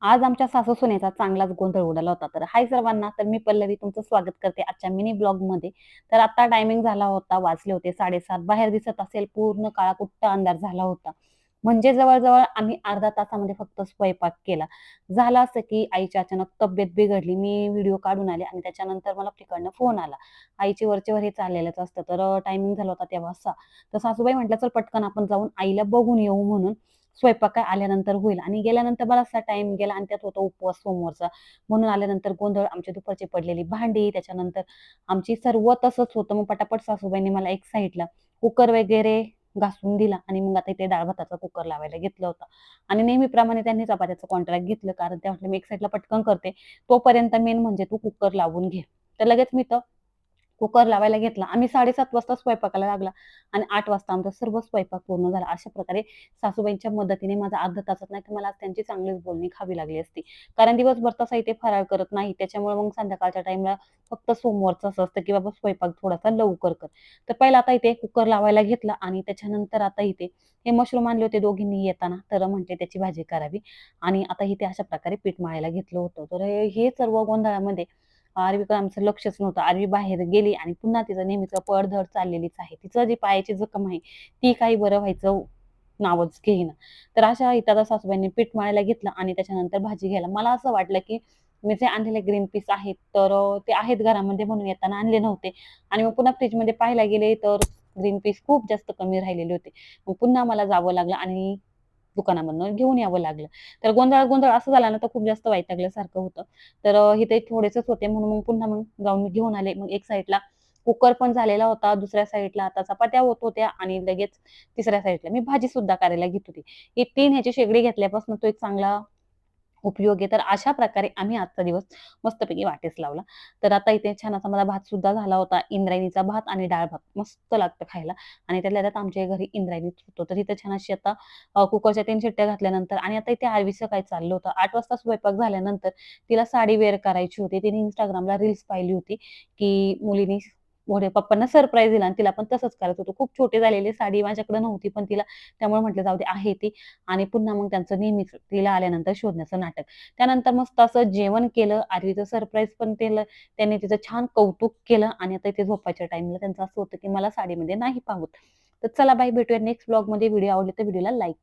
आज आमच्या सासू-सुनेचा चांगलाच गोंधळ उडाला होता. तर हाय सर्वांना, तर मी पल्लवी तुमचं स्वागत करते आजच्या मिनी ब्लॉगमध्ये. तर आता टायमिंग झाला होता, वाजले होते 7:30. बाहेर दिसत असेल पूर्ण काळाकुट्ट अंधार झाला होता. म्हणजे जवळ-जवळ आम्ही अर्ध्या तासामध्ये फक्त स्वयंपाक केला. झालं असं की आईची अचानक तब्येत बिघडली. मी व्हिडिओ काढून आले आणि त्याच्यानंतर मला तिकडनं फोन आला. आईची वरचेवर हे चाललेलंच असतं. तर टायमिंग झाला होता तेव्हा 6. तर सासूबाई म्हटल्या, "चल पटकन आपण जाऊन आईला बघून येऊ म्हणून." स्वयंपाक काय आल्यानंतर होईल आणि गेल्यानंतर बराचसा टाईम गेला आणि त्यात होता उपवास सोमवारचा. म्हणून आल्यानंतर गोंधळ, आमची दुपारची पडलेली भांडी, त्याच्यानंतर आमची सर्व तसंच होतं. मग पटापट सासूबाईंनी मला एक साईडला कुकर वगैरे घासून दिला आणि मग आता इथे डाळ-भाताचा कुकर लावायला घेतलं होतं आणि नेहमीप्रमाणे त्यांनी चपात्याचं कॉन्ट्रॅक्ट घेतलं, कारण त्या म्हटल्या, "मी एक साईडला पटकन करते, तोपर्यंत मेन म्हणजे तू कुकर लावून घे." तर लगेच मी कुकर लावायला घेतला. आम्ही 7:30 वाजता स्वयंपाकाला लागला आणि 8 वाजता आमचा सर्व स्वयंपाक पूर्ण झाला. अशा प्रकारे सासूबाईंच्या मदतीने माझा अर्ध्या तासात, नाहीतर मला आज त्यांची चांगलीच बोलणी खावी लागली असती. कारण दिवसभर तसा इथे फराळ करत नाही. त्याच्यामुळे मग संध्याकाळच्या टाईमला फक्त सोमवारचं असं असतं, की बाबा स्वयंपाक थोडासा लवकर कर. तर पहिला आता इथे कुकर लावायला घेतला आणि त्याच्यानंतर आता इथे हे मशरूम आणले होते दोघींनी येताना, तर म्हटले त्याची भाजी करावी आणि आता इथे अशा प्रकारे पीठ मळायला घेतलं होतं. तर हे सर्व गोंधळामध्ये आरवीकडे आमचं लक्षच नव्हतं. आरवी बाहेर गेली आणि पुन्हा तिचं नेहमीचं पळधड चाललेलीच आहे. तिचं जी पायाची जखम आहे, ती काही बरं व्हायचं नावच घेईना. तर अशा इथं आता सासूबाईंनी पीठ मळायला घेतलं आणि त्याच्यानंतर भाजी घ्यायला. मला असं वाटलं, की मी जे आणलेले ग्रीन पीस आहेत, तर ते आहेत घरामध्ये म्हणून येताना आणले नव्हते आणि मग पुन्हा फ्रिजमध्ये पाहायला गेले, तर ग्रीन पीस खूप जास्त कमी राहिलेले होते. मग पुन्हा मला जावं लागलं आणि दुकानामधनं घेऊन यावं लागलं. तर गोंधळ असं झाला ना, तर खूप जास्त वैतागल्यासारखं होतं. तर इथे थोडेसेच होते म्हणून मग पुन्हा जाऊन मी घेऊन आले. मग एक साइडला कुकर पण झालेला होता, दुसऱ्या साइडला आता चपात्या होत होत्या आणि लगेच तिसऱ्या साइडला मी भाजीसुद्धा करायला घेत होती. हे 3 ह्याची शेगडी घेतल्यापासून तो एक चांगला उपयोग आहे. तर अशा प्रकारे आम्ही आजचा दिवस मस्तपैकी वाटेस लावला. तर आता इथे छान असा माझा भातसुद्धा झाला होता. इंद्रायणीचा भात आणि डाळ-भात मस्त लागतं खायला आणि त्यातल्या त्यात आमच्या घरी इंद्रायणीच होतं. तर इथे छान अशी आता कुकरच्या 3 शिट्ट्या घातल्यानंतर आणि आता इथे आर्वीचं काय चाललं होतं. 8 वाजता स्वयंपाक झाल्यानंतर तिला साडी वेअर करायची होती. तिने Instagramला रील्स पाहिली होती, की मुलीनी मोठ्या पप्पांना सरप्राईज दिला आणि तिला पण तसंच करायचं होतं. खूप छोटी झालेली साडी माझ्याकडे नव्हती, पण तिला त्यामुळे म्हटलं जाऊ दे आहे ती आणि पुन्हा मग त्यांचं नेहमीच तिला आल्यानंतर शोधण्याचं नाटक. त्यानंतर मस्त असं जेवण केलं. आरवीचं सरप्राईज पण केलं. त्यांनी तिचं छान कौतुक केलं आणि आता इथे झोपायच्या टाईमला त्यांचं असं होतं, की मला साडीमध्ये नाही पाहत. तर चला बाय, भेटूया नेक्स्ट व्लॉगमध्ये. व्हिडिओ आवडले तर व्हिडिओला लाईक करा.